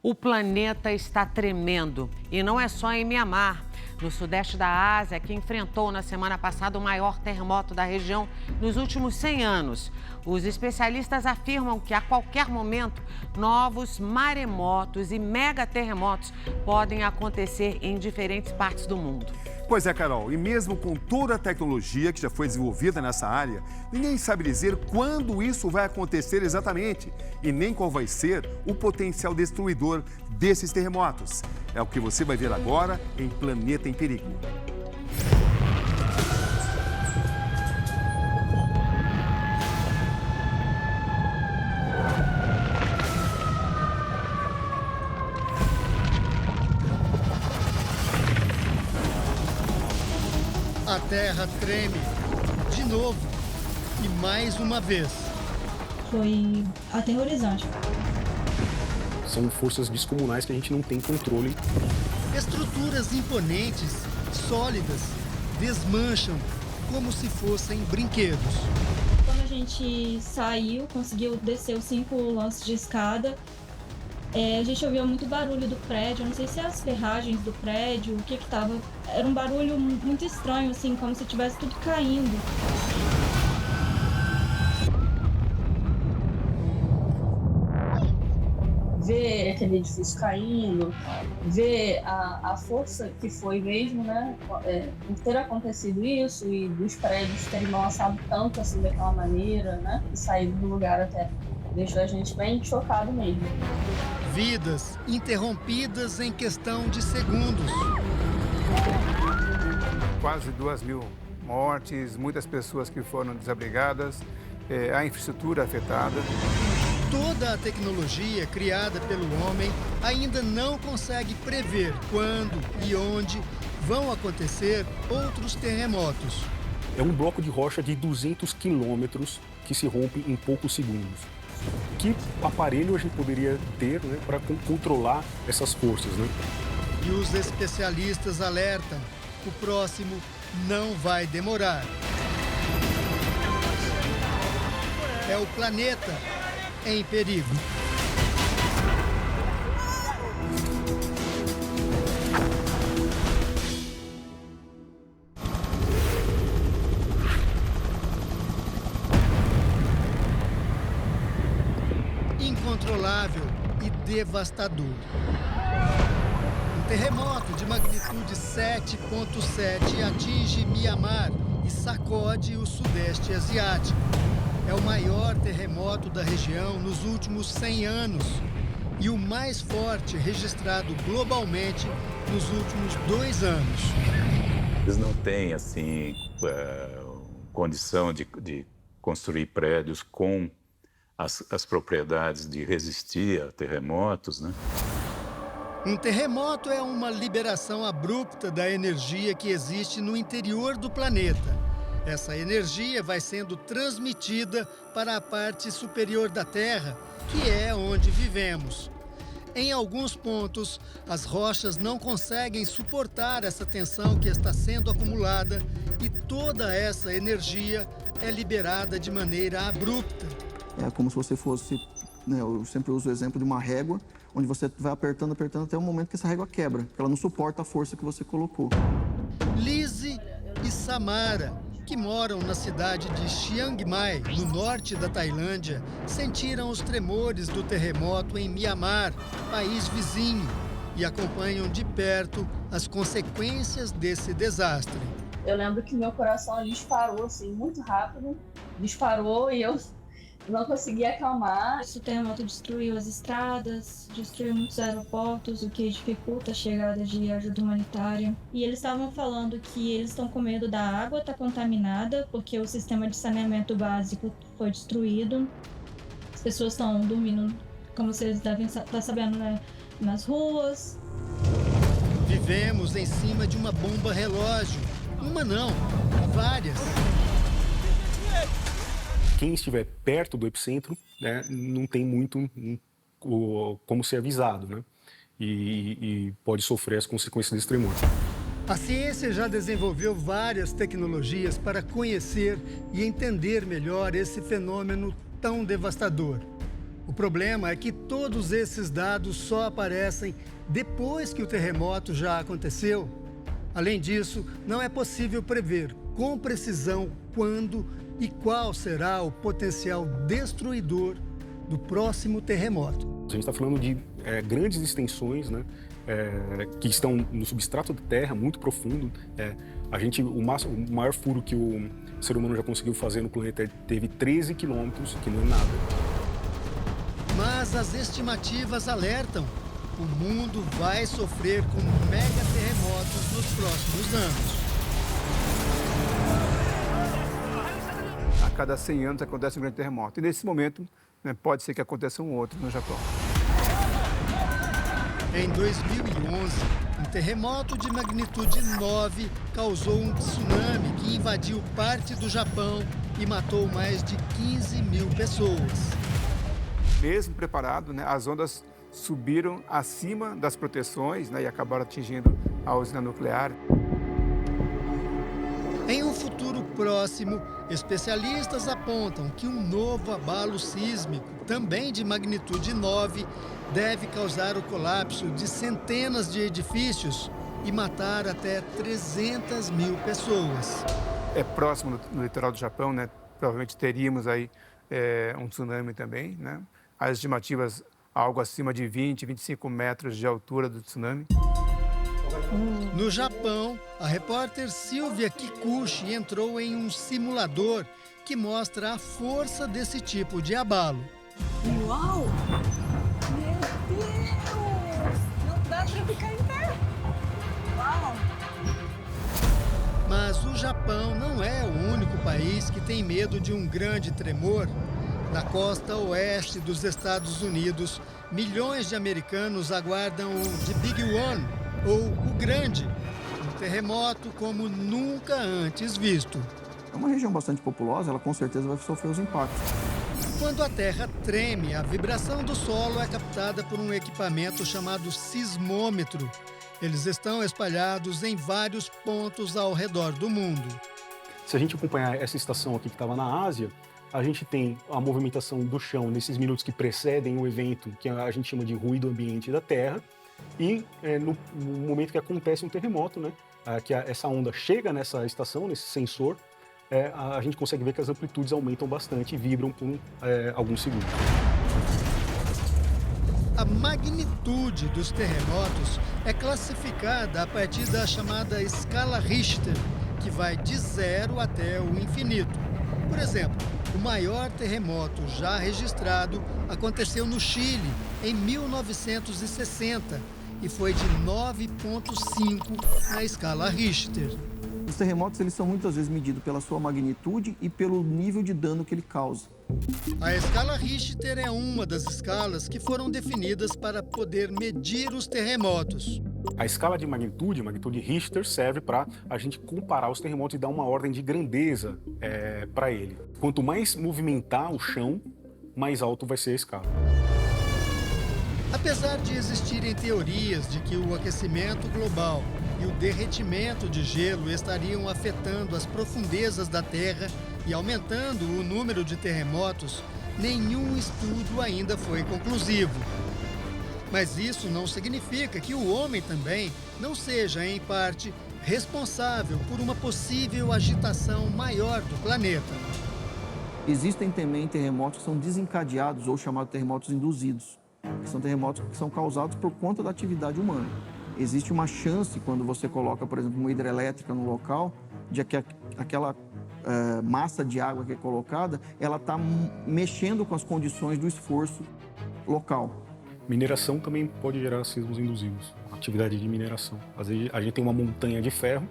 O planeta está tremendo e não é só em Mianmar. No sudeste da Ásia, que enfrentou na semana passada o maior terremoto da região nos últimos 100 anos. Os especialistas afirmam que a qualquer momento novos maremotos e megaterremotos podem acontecer em diferentes partes do mundo. Pois é, Carol, e mesmo com toda a tecnologia que já foi desenvolvida nessa área, ninguém sabe dizer quando isso vai acontecer exatamente e nem qual vai ser o potencial destruidor desses terremotos. É o que você vai ver agora em Planeta em Perigo. A Terra treme de novo e mais uma vez. Foi aterrorizante. São forças descomunais que a gente não tem controle. Estruturas imponentes, sólidas, desmancham como se fossem brinquedos. Quando a gente saiu, conseguiu descer os 5 lances de escada, a gente ouvia muito barulho do prédio. Eu não sei se as ferragens do prédio, o que tava. Era um barulho muito estranho, assim, como se tivesse tudo caindo. Ver aquele edifício caindo, ver a força que foi mesmo, né? Por ter acontecido isso e dos prédios terem balançado tanto assim daquela maneira, né? E saído do lugar até deixou a gente bem chocado mesmo. Vidas interrompidas em questão de segundos. Quase 2.000 mortes, muitas pessoas que foram desabrigadas, a infraestrutura afetada. Toda a tecnologia criada pelo homem ainda não consegue prever quando e onde vão acontecer outros terremotos. É um bloco de rocha de 200 quilômetros que se rompe em poucos segundos. Que aparelho a gente poderia ter, né, para controlar essas forças, né? E os especialistas alertam: o próximo não vai demorar. É o planeta em perigo. Incontrolável e devastador. Um terremoto de magnitude 7,7 atinge Mianmar e sacode o Sudeste Asiático. É o maior terremoto da região nos últimos 100 anos e o mais forte registrado globalmente nos últimos 2 anos. Eles não têm, assim, condição de construir prédios com as propriedades de resistir a terremotos, né? Um terremoto é uma liberação abrupta da energia que existe no interior do planeta. Essa energia vai sendo transmitida para a parte superior da Terra, que é onde vivemos. Em alguns pontos, as rochas não conseguem suportar essa tensão que está sendo acumulada e toda essa energia é liberada de maneira abrupta. É como se você fosse, né, eu sempre uso o exemplo de uma régua, onde você vai apertando, apertando até o momento que essa régua quebra, porque ela não suporta a força que você colocou. Lise e Samara, que moram na cidade de Chiang Mai, no norte da Tailândia, sentiram os tremores do terremoto em Mianmar, país vizinho, e acompanham de perto as consequências desse desastre. Eu lembro que meu coração ali disparou assim, muito rápido, disparou e eu não consegui acalmar. O terremoto destruiu as estradas, destruiu muitos aeroportos, o que dificulta a chegada de ajuda humanitária. E eles estavam falando que eles estão com medo da água estar contaminada, porque o sistema de saneamento básico foi destruído. As pessoas estão dormindo, como vocês devem estar sabendo, né, nas ruas. Vivemos em cima de uma bomba relógio. Uma não, várias. Quem estiver perto do epicentro, né, não tem muito como ser avisado, né? E pode sofrer as consequências desse tremor. A ciência já desenvolveu várias tecnologias para conhecer e entender melhor esse fenômeno tão devastador. O problema é que todos esses dados só aparecem depois que o terremoto já aconteceu. Além disso, não é possível prever com precisão quando e qual será o potencial destruidor do próximo terremoto. A gente está falando de grandes extensões, né, que estão no substrato da Terra, muito profundo. O maior furo que o ser humano já conseguiu fazer no planeta teve 13 quilômetros, que não é nada. Mas as estimativas alertam: o mundo vai sofrer com mega terremotos nos próximos anos. A cada 100 anos acontece um grande terremoto. E nesse momento, né, pode ser que aconteça um outro no Japão. Em 2011, um terremoto de magnitude 9 causou um tsunami que invadiu parte do Japão e matou mais de 15 mil pessoas. Mesmo preparado, né, as ondas subiram acima das proteções, né, e acabaram atingindo a usina nuclear. Em um futuro próximo, especialistas apontam que um novo abalo sísmico, também de magnitude 9, deve causar o colapso de centenas de edifícios e matar até 300 mil pessoas. É próximo no litoral do Japão, né? Provavelmente teríamos aí um tsunami também, né? As estimativas algo acima de 20, 25 metros de altura do tsunami. No Japão, a repórter Silvia Kikuchi entrou em um simulador que mostra a força desse tipo de abalo. Uau! Meu Deus! Não dá pra ficar em pé! Uau! Mas o Japão não é o único país que tem medo de um grande tremor. Na costa oeste dos Estados Unidos, milhões de americanos aguardam o The Big One, ou o Grande, um terremoto como nunca antes visto. É uma região bastante populosa, ela com certeza vai sofrer os impactos. Quando a terra treme, a vibração do solo é captada por um equipamento chamado sismômetro. Eles estão espalhados em vários pontos ao redor do mundo. Se a gente acompanhar essa estação aqui que estava na Ásia, a gente tem a movimentação do chão nesses minutos que precedem o evento, que a gente chama de ruído ambiente da Terra, e no momento que acontece um terremoto, né, que essa onda chega nessa estação, nesse sensor, a gente consegue ver que as amplitudes aumentam bastante e vibram por alguns segundos. A magnitude dos terremotos é classificada a partir da chamada escala Richter, que vai de 0 até o infinito. Por exemplo, o maior terremoto já registrado aconteceu no Chile, em 1960, e foi de 9,5 na escala Richter. Os terremotos eles são muitas vezes medidos pela sua magnitude e pelo nível de dano que ele causa. A escala Richter é uma das escalas que foram definidas para poder medir os terremotos. A escala de magnitude Richter, serve para a gente comparar os terremotos e dar uma ordem de grandeza para ele. Quanto mais movimentar o chão, mais alto vai ser a escala. Apesar de existirem teorias de que o aquecimento global e o derretimento de gelo estariam afetando as profundezas da Terra e aumentando o número de terremotos, nenhum estudo ainda foi conclusivo. Mas isso não significa que o homem também não seja, em parte, responsável por uma possível agitação maior do planeta. Existem também terremotos que são desencadeados ou chamados terremotos induzidos, que são terremotos que são causados por conta da atividade humana. Existe uma chance, quando você coloca, por exemplo, uma hidrelétrica no local, de que aquela massa de água que é colocada, ela está mexendo com as condições do esforço local. Mineração também pode gerar sismos induzidos, atividade de mineração. Às vezes a gente tem uma montanha de ferro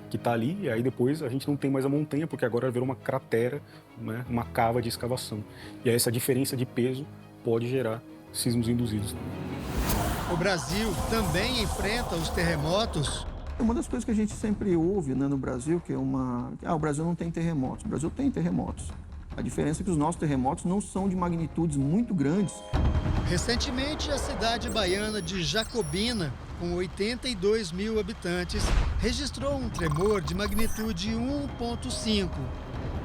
que está ali, e aí depois a gente não tem mais a montanha, porque agora virou uma cratera, né, uma cava de escavação. E aí essa diferença de peso pode gerar sismos induzidos. O Brasil também enfrenta os terremotos. Uma das coisas que a gente sempre ouve, né, no Brasil, que é o Brasil não tem terremotos. O Brasil tem terremotos. A diferença é que os nossos terremotos não são de magnitudes muito grandes. Recentemente, a cidade baiana de Jacobina, com 82 mil habitantes, registrou um tremor de magnitude 1,5.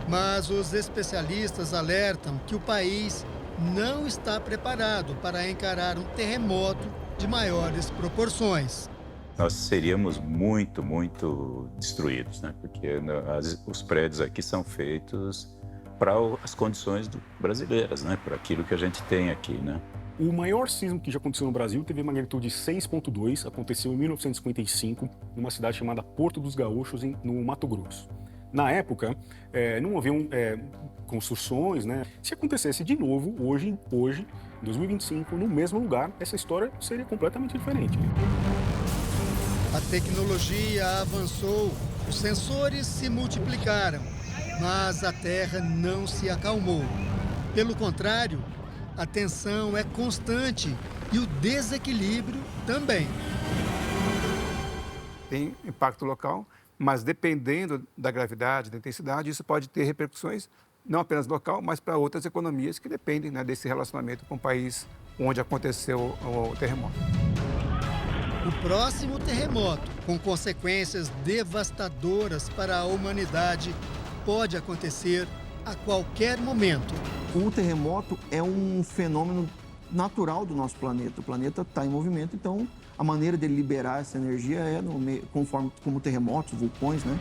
Mas os especialistas alertam que o país não está preparado para encarar um terremoto de maiores proporções. Nós seríamos muito, muito destruídos, né? Porque os prédios aqui são feitos para as condições brasileiras, né? Para aquilo que a gente tem aqui, né? O maior sismo que já aconteceu no Brasil teve magnitude 6,2, aconteceu em 1955, numa cidade chamada Porto dos Gaúchos, no Mato Grosso. Na época, não haviam construções, né? Se acontecesse de novo, hoje, em 2025, no mesmo lugar, essa história seria completamente diferente. A tecnologia avançou, os sensores se multiplicaram, mas a Terra não se acalmou. Pelo contrário, a tensão é constante e o desequilíbrio também. Tem impacto local, mas dependendo da gravidade, da intensidade, isso pode ter repercussões não apenas local, mas para outras economias que dependem, né, desse relacionamento com o país onde aconteceu o terremoto. O próximo terremoto, com consequências devastadoras para a humanidade, pode acontecer a qualquer momento. O terremoto é um fenômeno natural do nosso planeta. O planeta está em movimento, então a maneira de liberar essa energia é conforme como terremotos, vulcões, né?